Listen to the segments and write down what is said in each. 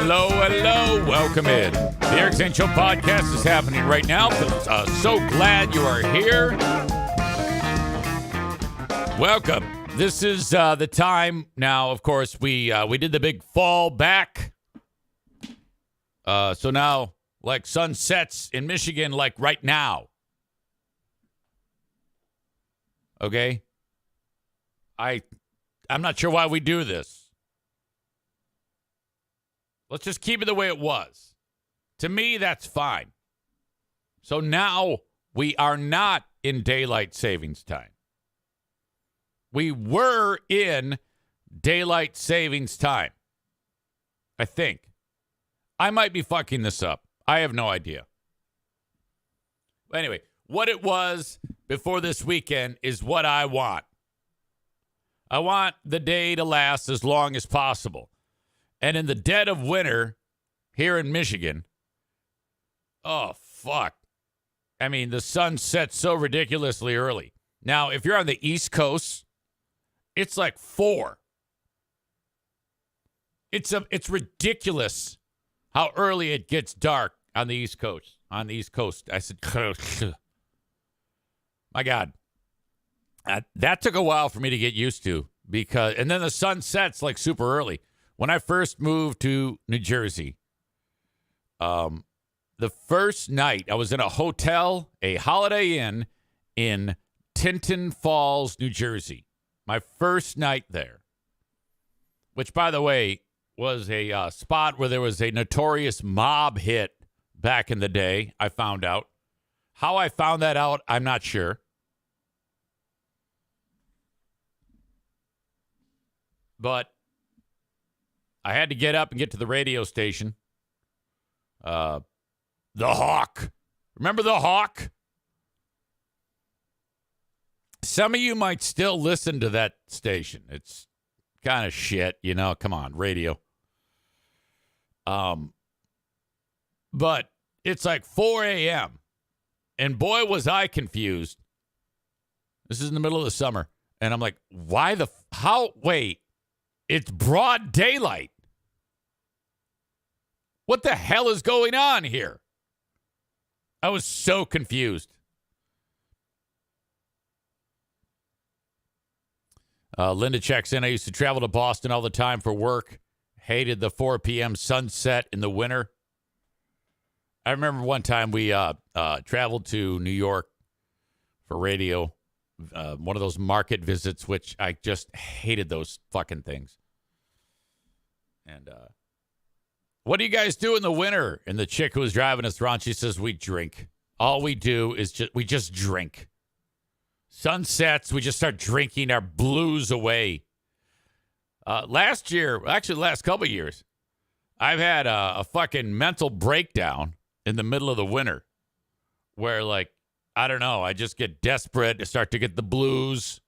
Hello. Welcome in. The Eric Zane Show podcast is happening right now. So glad you are here. Welcome. This is the time now. Of course, we did the big fall back. So now, like, sun sets in Michigan, like right now. Okay? I'm not sure why we do this. Let's just keep it the way it was. To me, that's fine. So now we are not in daylight savings time. We were in daylight savings time. I think. I might be fucking this up. I have no idea. But anyway, what it was before this weekend is what I want. I want the day to last as long as possible. And in the dead of winter here in Michigan, oh, fuck. I mean, the sun sets so ridiculously early. Now, if you're on the East Coast, it's like 4. It's ridiculous how early it gets dark on the East Coast. On the East Coast. I said, my God. That took a while for me to get used to and then the sun sets like super early. When I first moved to New Jersey, the first night I was in a hotel, a Holiday Inn in Tinton Falls, New Jersey. My first night there, which, by the way, was a spot where there was a notorious mob hit back in the day, I found out. How I found that out, I'm not sure. But I had to get up and get to the radio station. The Hawk. Remember the Hawk? Some of you might still listen to that station. It's kind of shit, you know. Come on, radio. But it's like 4 a.m. And boy, was I confused. This is in the middle of the summer. And I'm like, wait, it's broad daylight. What the hell is going on here? I was so confused. Linda checks in. I used to travel to Boston all the time for work. Hated the 4 p.m. sunset in the winter. I remember one time we traveled to New York for radio. One of those market visits, which I just hated those fucking things. And what do you guys do in the winter? And the chick who was driving us around, she says, we drink. All we do is we just drink. Sunsets, we just start drinking our blues away. Last year, actually the last couple of years, I've had a fucking mental breakdown in the middle of the winter where, like, I don't know, I just get desperate, I start to get the blues.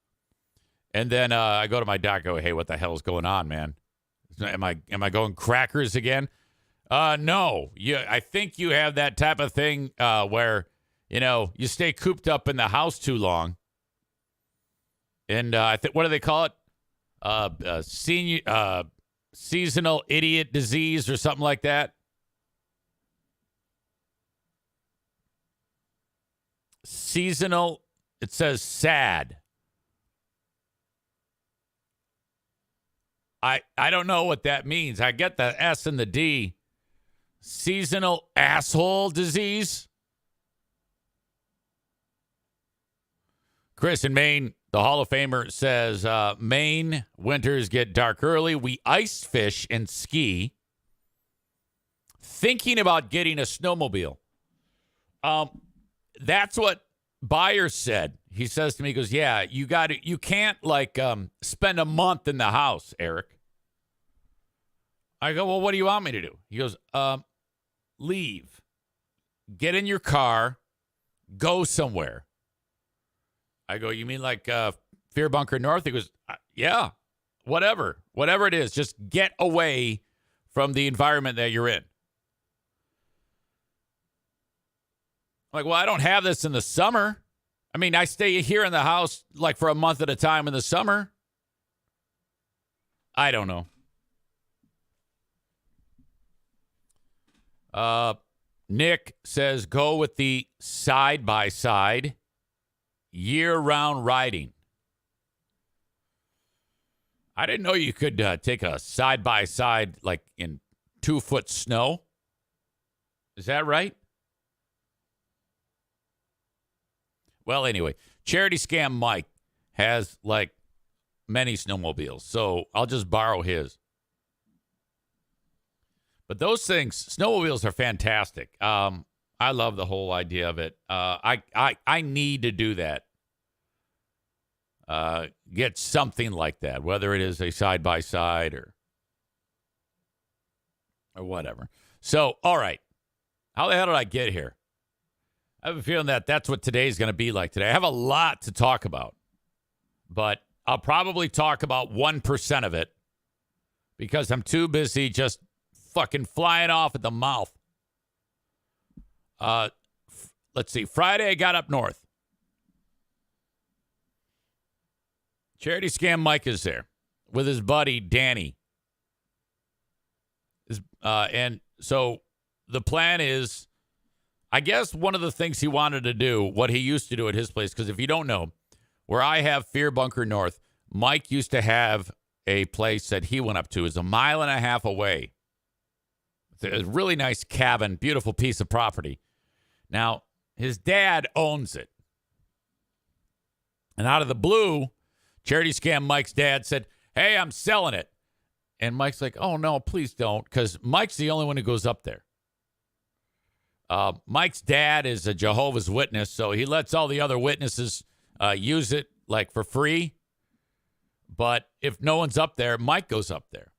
And then I go to my doc, go, hey, what the hell is going on, man? Am I going crackers again? No. I think you have that type of thing where, you know, you stay cooped up in the house too long. And I think, what do they call it? Seasonal idiot disease or something like that. Seasonal, it says SAD. I don't know what that means. I get the S and the D. Seasonal asshole disease. Chris in Maine, the Hall of Famer, says, Maine winters get dark early. We ice fish and ski. Thinking about getting a snowmobile. That's what Byers said. He says to me, he goes, yeah, you can't like spend a month in the house, Eric. I go, well, what do you want me to do? He goes, leave. Get in your car. Go somewhere. I go, you mean like Fear Bunker North? He goes, yeah, whatever it is. Just get away from the environment that you're in. I'm like, well, I don't have this in the summer. I mean, I stay here in the house like for a month at a time in the summer. I don't know. Nick says go with the side-by-side year-round riding. I didn't know you could take a side-by-side like in 2-foot snow. Is that right? Well, anyway, Charity Scam Mike has like many snowmobiles, so I'll just borrow his. But those things, snowmobiles are fantastic. I love the whole idea of it. I need to do that. Get something like that, whether it is a side-by-side or whatever. So, all right. How the hell did I get here? I have a feeling that that's what today's going to be like today. I have a lot to talk about, but I'll probably talk about 1% of it because I'm too busy just fucking flying off at the mouth. Let's see. Friday, I got up north. Charity Scam Mike is there with his buddy, Danny. And so the plan is, I guess one of the things he wanted to do, what he used to do at his place, because if you don't know, where I have Fear Bunker North, Mike used to have a place that he went up to. It's 1.5 miles away. It's a really nice cabin, beautiful piece of property. Now, his dad owns it. And out of the blue, Charity Scam Mike's dad said, hey, I'm selling it. And Mike's like, oh, no, please don't, because Mike's the only one who goes up there. Mike's dad is a Jehovah's Witness, so he lets all the other witnesses use it, like, for free. But if no one's up there, Mike goes up there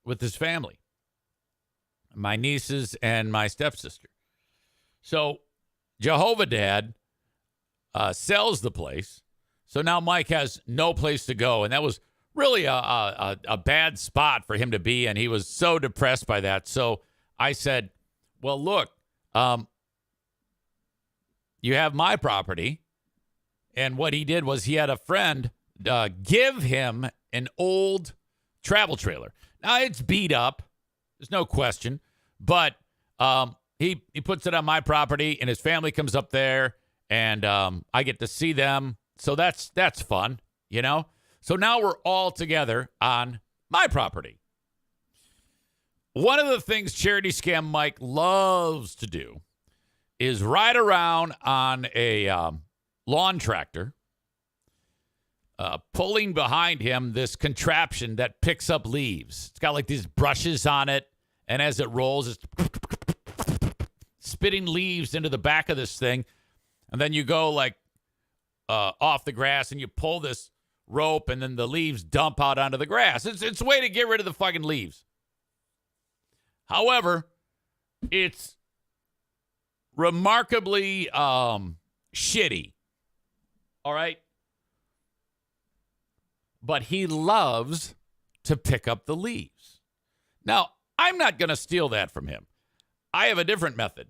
with his family, my nieces and my stepsister. So Jehovah Dad sells the place. So now Mike has no place to go, and that was really a bad spot for him to be, and he was so depressed by that. So I said, well, look, you have my property. And what he did was he had a friend give him an old travel trailer. Now, it's beat up. There's no question. But he puts it on my property, and his family comes up there, and I get to see them. So that's fun, you know? So now we're all together on my property. One of the things Charity Scam Mike loves to do is ride around on a lawn tractor, pulling behind him this contraption that picks up leaves. It's got like these brushes on it, and as it rolls, it's spitting leaves into the back of this thing. And then you go like off the grass and you pull this rope, and then the leaves dump out onto the grass. It's a way to get rid of the fucking leaves. However, it's remarkably shitty. All right? But he loves to pick up the leaves. Now, I'm not going to steal that from him. I have a different method.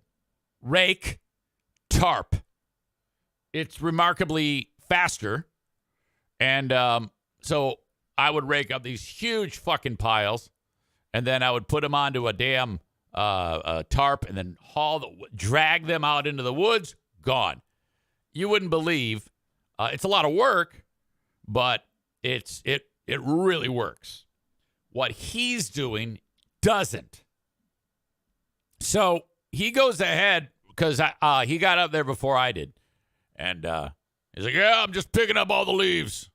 Rake, tarp. It's remarkably faster. And so I would rake up these huge fucking piles, and then I would put them onto a damn tarp and then drag them out into the woods. Gone. You wouldn't believe. It's a lot of work, but it really works. What he's doing doesn't. So he goes ahead because he got up there before I did. And he's like, yeah, I'm just picking up all the leaves.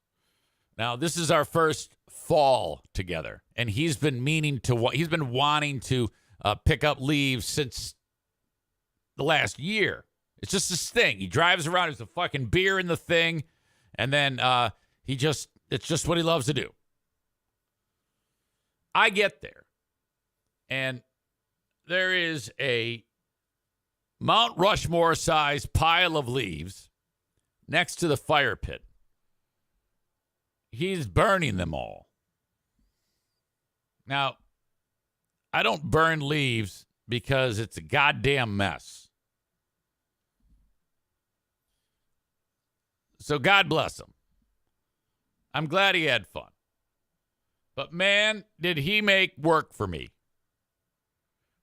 Now, this is our first fall together. And he's been wanting to pick up leaves since the last year. It's just this thing. He drives around. There's a fucking beer in the thing. And then it's just what he loves to do. I get there. And there is a Mount Rushmore-sized pile of leaves next to the fire pit. He's burning them all. Now, I don't burn leaves because it's a goddamn mess. So God bless him. I'm glad he had fun. But man, did he make work for me.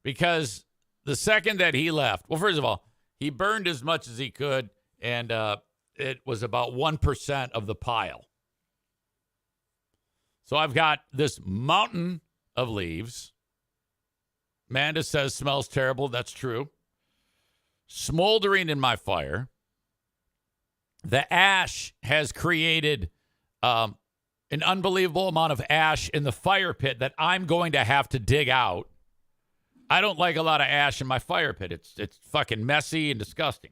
Because the second that he left, well, first of all, he burned as much as he could, and it was about 1% of the pile. So I've got this mountain of leaves. Amanda says smells terrible. That's true. Smoldering in my fire. The ash has created an unbelievable amount of ash in the fire pit that I'm going to have to dig out. I don't like a lot of ash in my fire pit. It's fucking messy and disgusting.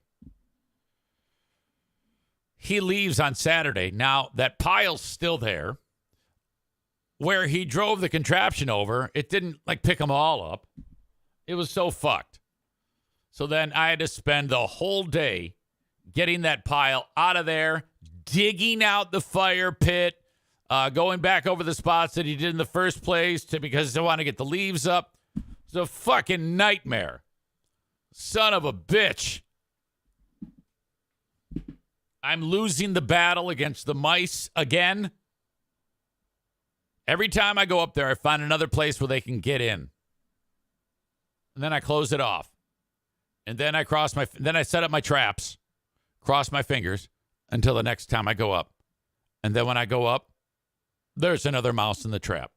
He leaves on Saturday. Now, that pile's still there. Where he drove the contraption over, it didn't, pick them all up. It was so fucked. So then I had to spend the whole day getting that pile out of there, digging out the fire pit, going back over the spots that he did in the first place because I want to get the leaves up. It's a fucking nightmare. Son of a bitch. I'm losing the battle against the mice again. Every time I go up there, I find another place where they can get in. And then I close it off. And then I set up my traps, cross my fingers until the next time I go up. And then when I go up, there's another mouse in the trap.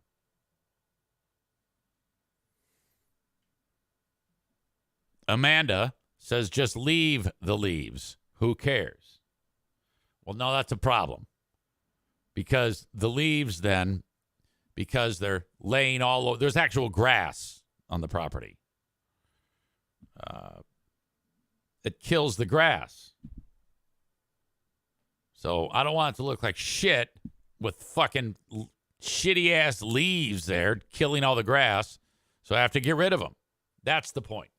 Amanda says, just leave the leaves. Who cares? Well, no, that's a problem. Because the leaves then, because they're laying all over, there's actual grass on the property. It kills the grass. So I don't want it to look like shit with fucking shitty ass leaves there killing all the grass. So I have to get rid of them. That's the point.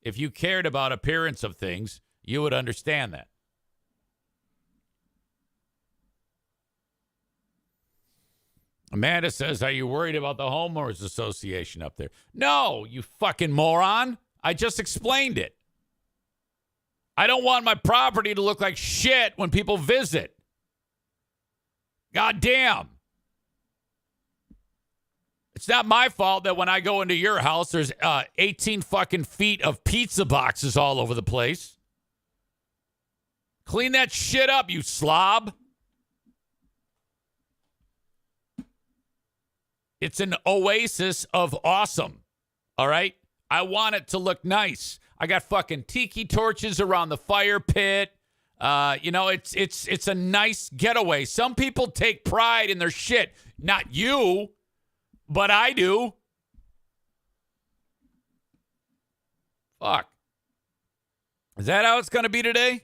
If you cared about appearance of things, you would understand that. Amanda says, are you worried about the homeowners association up there? No, you fucking moron. I just explained it. I don't want my property to look like shit when people visit. God damn. It's not my fault that when I go into your house, there's 18 fucking feet of pizza boxes all over the place. Clean that shit up, you slob. It's an oasis of awesome. All right? I want it to look nice. I got fucking tiki torches around the fire pit. It's a nice getaway. Some people take pride in their shit. Not you, but I do. Fuck. Is that how it's going to be today?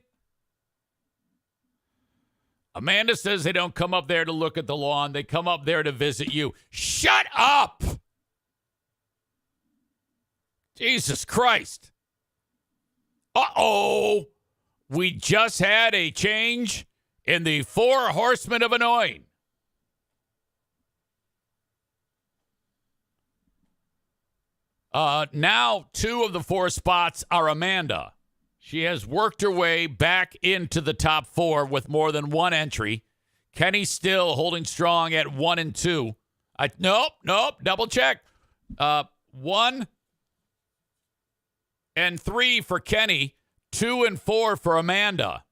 Amanda says they don't come up there to look at the lawn. They come up there to visit you. Shut up! Jesus Christ. Uh-oh. We just had a change in the 4 horsemen of annoying. Now 2 of the 4 spots are Amanda. She has worked her way back into the top 4 with more than 1 entry. Kenny's still holding strong at 1 and 2. Nope. Double check. 1 and 3 for Kenny. 2 and 4 for Amanda.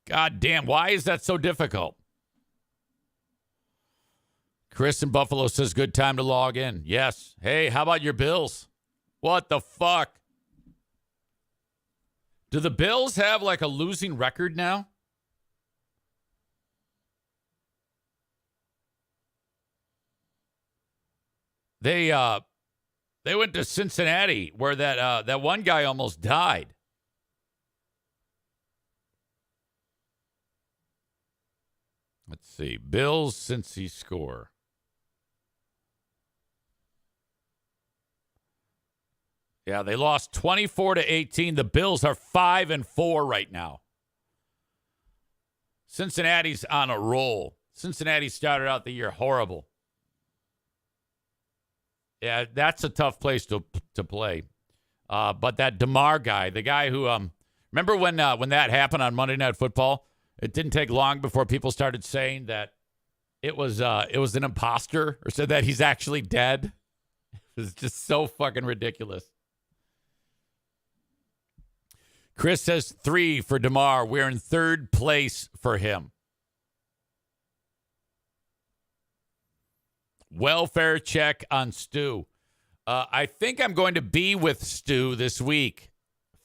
God damn, why is that so difficult? Chris in Buffalo says, good time to log in. Yes. Hey, how about your Bills? What the fuck? Do the Bills have like a losing record now? They went to Cincinnati where that one guy almost died. Let's see. Bills Cincy score. Yeah, they lost 24-18. The Bills are 5-4 right now. Cincinnati's on a roll. Cincinnati started out the year horrible. Yeah, that's a tough place to play. But that DeMar guy, the guy who remember when that happened on Monday Night Football? It didn't take long before people started saying that it was an imposter or said that he's actually dead. It was just so fucking ridiculous. Chris says 3 for DeMar. We're in third place for him. Welfare check on Stu. I think I'm going to be with Stu this week,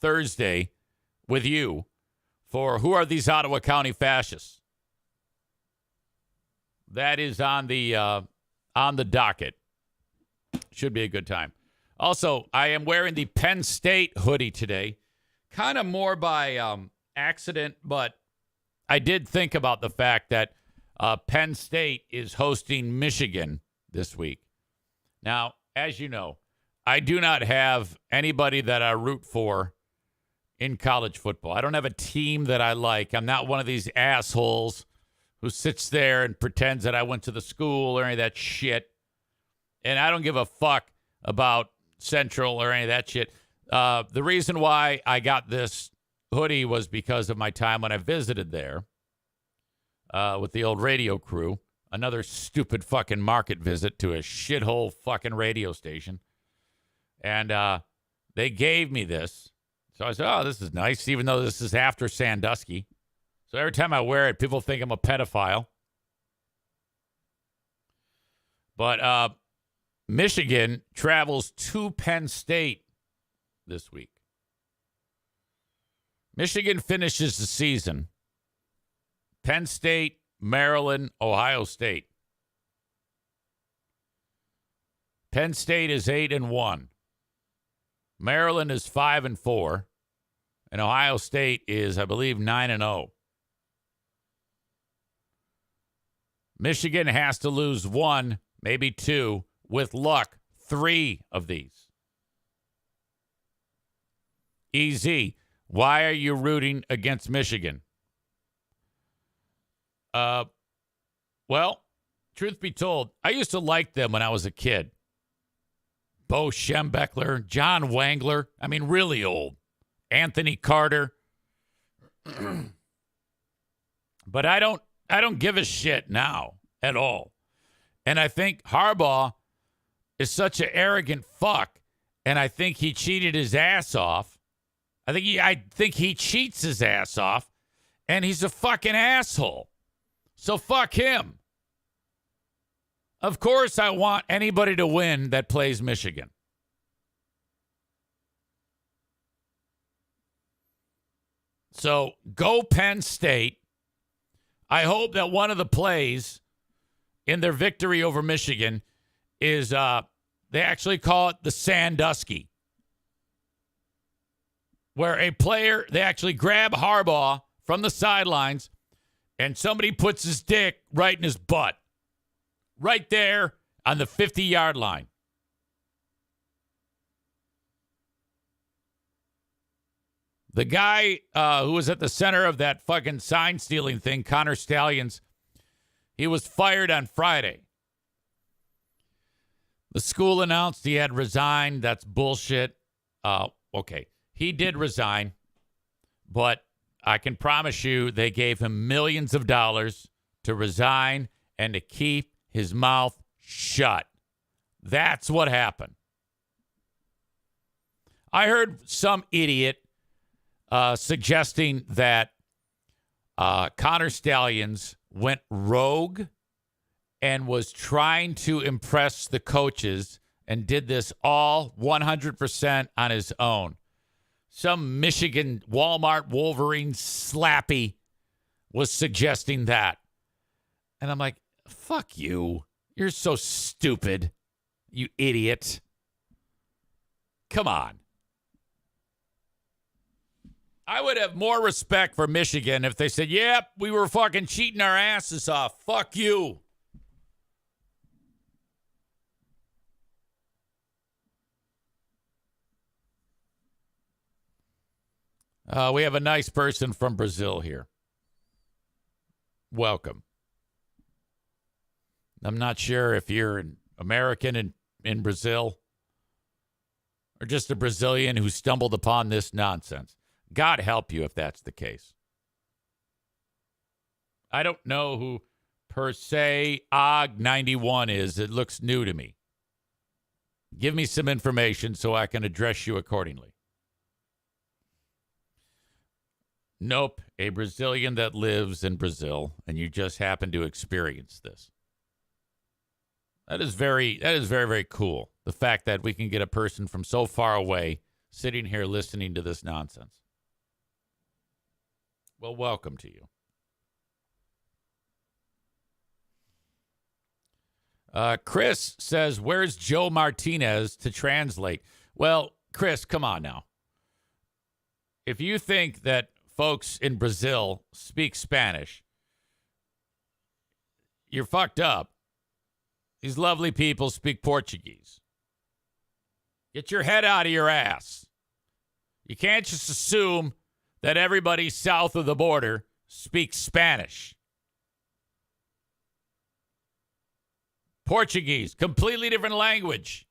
Thursday, with you for Who Are These Ottawa County Fascists? That is on the docket. Should be a good time. Also, I am wearing the Penn State hoodie today. Kind of more by accident, but I did think about the fact that Penn State is hosting Michigan this week. Now, as you know, I do not have anybody that I root for in college football. I don't have a team that I like. I'm not one of these assholes who sits there and pretends that I went to the school or any of that shit. And I don't give a fuck about Central or any of that shit. The reason why I got this hoodie was because of my time when I visited there with the old radio crew. Another stupid fucking market visit to a shithole fucking radio station. And they gave me this. So I said, oh, this is nice, even though this is after Sandusky. So every time I wear it, people think I'm a pedophile. But Michigan travels to Penn State this week. Michigan finishes the season. Penn State, Maryland, Ohio State. Penn State is 8-1. Maryland is 5-4. And Ohio State is, I believe, 9-0. Michigan has to lose 1, maybe 2, with luck, 3 of these. EZ, why are you rooting against Michigan? Well, truth be told, I used to like them when I was a kid. Bo Schembechler, John Wangler, I mean, really old. Anthony Carter. But I don't give a shit now at all. And I think Harbaugh is such an arrogant fuck, and I think he cheated his ass off. I think he cheats his ass off, and he's a fucking asshole. So fuck him. Of course I want anybody to win that plays Michigan. So go Penn State. I hope that one of the plays in their victory over Michigan is they actually call it the Sandusky, where a player, they actually grab Harbaugh from the sidelines and somebody puts his dick right in his butt, right there on the 50-yard line. The guy who was at the center of that fucking sign-stealing thing, Connor Stalions, he was fired on Friday. The school announced he had resigned. That's bullshit. Okay. He did resign, but I can promise you they gave him millions of dollars to resign and to keep his mouth shut. That's what happened. I heard some idiot suggesting that Connor Stalions went rogue and was trying to impress the coaches and did this all 100% on his own. Some Michigan Walmart Wolverine slappy was suggesting that. And I'm like, fuck you. You're so stupid, you idiot. Come on. I would have more respect for Michigan if they said, yep, we were fucking cheating our asses off. Fuck you. We have a nice person from Brazil here. Welcome. I'm not sure if you're an American in Brazil or just a Brazilian who stumbled upon this nonsense. God help you if that's the case. I don't know who per se OG 91 is. It looks new to me. Give me some information so I can address you accordingly. Nope, a Brazilian that lives in Brazil, and you just happen to experience this. That is very, very cool. The fact that we can get a person from so far away sitting here listening to this nonsense. Well, welcome to you. Chris says, where's Joe Martinez to translate? Well, Chris, come on now. If you think that folks in Brazil speak Spanish, you're fucked up. These lovely people speak Portuguese. Get your head out of your ass. You can't just assume that everybody south of the border speaks Spanish. Portuguese, completely different language.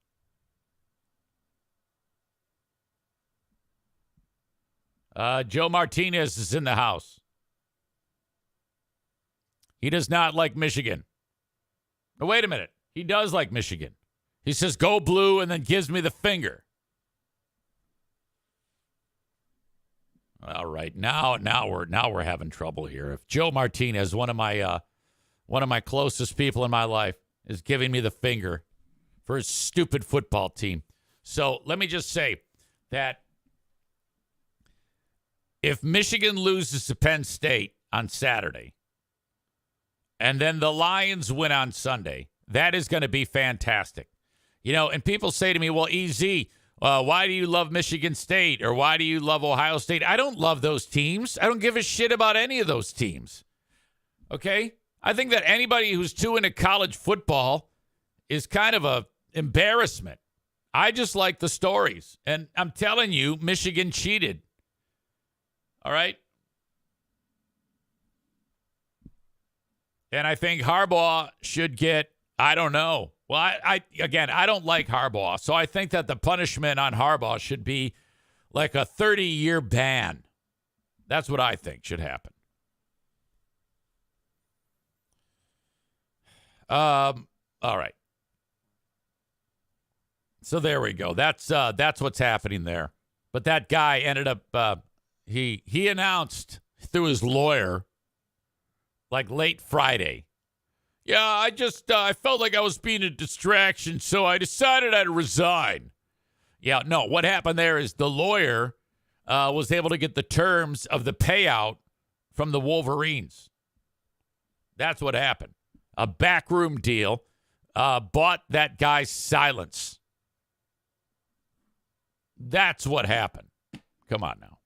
Joe Martinez is in the house. He does not like Michigan. Now, wait a minute. He does like Michigan. He says, go blue, and then gives me the finger. All right. Now we're having trouble here. If Joe Martinez, one of my closest people in my life, is giving me the finger for his stupid football team. So let me just say that if Michigan loses to Penn State on Saturday, and then the Lions win on Sunday, that is going to be fantastic. You know, and people say to me, well, EZ, why do you love Michigan State or why do you love Ohio State? I don't love those teams. I don't give a shit about any of those teams. Okay? I think that anybody who's too into college football is kind of a embarrassment. I just like the stories. And I'm telling you, Michigan cheated. All right? And I think Harbaugh should get, I don't know. Well, I don't like Harbaugh. So I think that the punishment on Harbaugh should be like a 30-year ban. That's what I think should happen. All right. So there we go. That's what's happening there. But that guy ended up, he announced through his lawyer, like late Friday, yeah, I felt like I was being a distraction, so I decided I'd resign. Yeah, no, what happened there is the lawyer was able to get the terms of the payout from the Wolverines. That's what happened. A backroom deal bought that guy's silence. That's what happened. Come on now.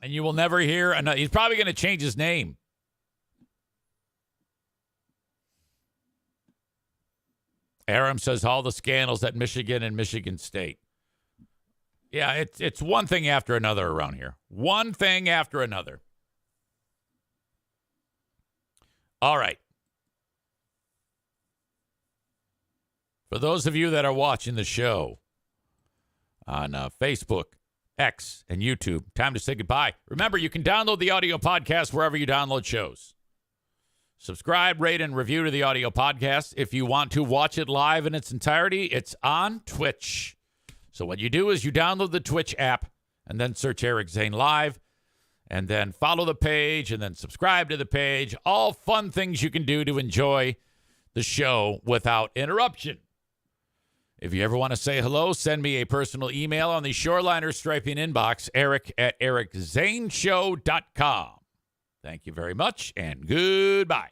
And you will never hear another. He's probably going to change his name. Aram says all the scandals at Michigan and Michigan State. Yeah, it's one thing after another around here. One thing after another. All right. For those of you that are watching the show on Facebook, X, and YouTube, time to say goodbye. Remember, you can download the audio podcast wherever you download shows. Subscribe, rate, and review to the audio podcast. If you want to watch it live in its entirety, it's on Twitch. So what you do is you download the Twitch app and then search Eric Zane Live and then follow the page and then subscribe to the page. All fun things you can do to enjoy the show without interruption. If you ever want to say hello, send me a personal email on the Shoreliner Striping inbox, eric@ericzaneshow.com. Thank you very much, and goodbye.